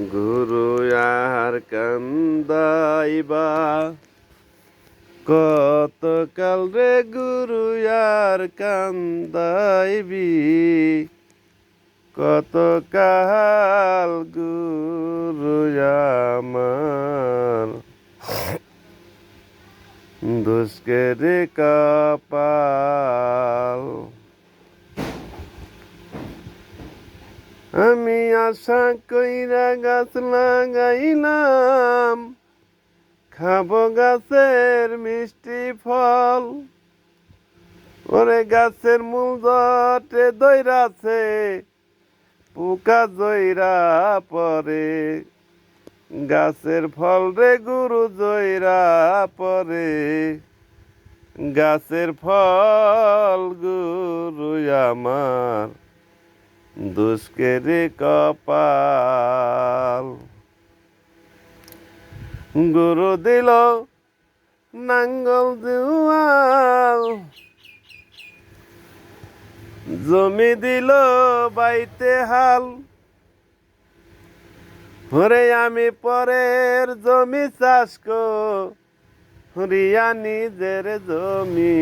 গুরু আর কান্দাইবা কত কাল রে গুরু আর কান্দাইবি কত কাল গুরু আমার দুষ্কের কপাল আমি আশা কইরা গাছ লাগাইলাম খাবো গাছের মিষ্টি ফল ওরে গাছের মূল জটে দইরাছে পোকা জইরা পরে গাছের ফল রে গুরু জইরা পরে গাছের ফল গুরু আমার দুষ্কের কপাল গুরু দিল নাঙ্গল জুয়াল জমি দিল বাইতে হাল ওরে আমি পরের জমি চাষ করিয়া নিজের জমি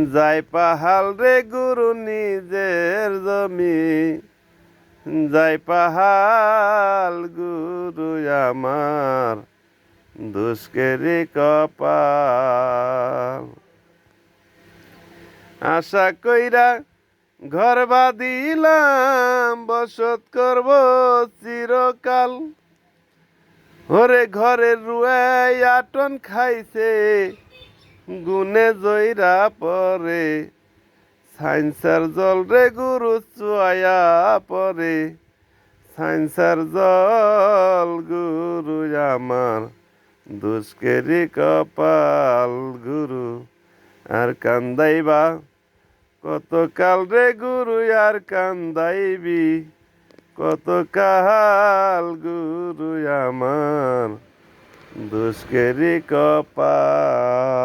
যাই পাহাল রে গুরু নিজের জমি যাই পাহাল গুরু আমার দুষ্কেরি কপাল আশা কইরা ঘর বাঁধিলাম বসত করব চিরকাল ওরে ঘরের রুয়াই আটন খাইছে গুনে জইরা পরে সাইন্সার জল রে গুরু চুয়ায়া পরে সাইন্সার জল গুরু আমার দুষ্কেরি কপাল গুরু আর কান্দাইবা কত কাল রে গুরু আর কান্দাইবি কত কাল গুরু আমার দুষ্কেরি কপাল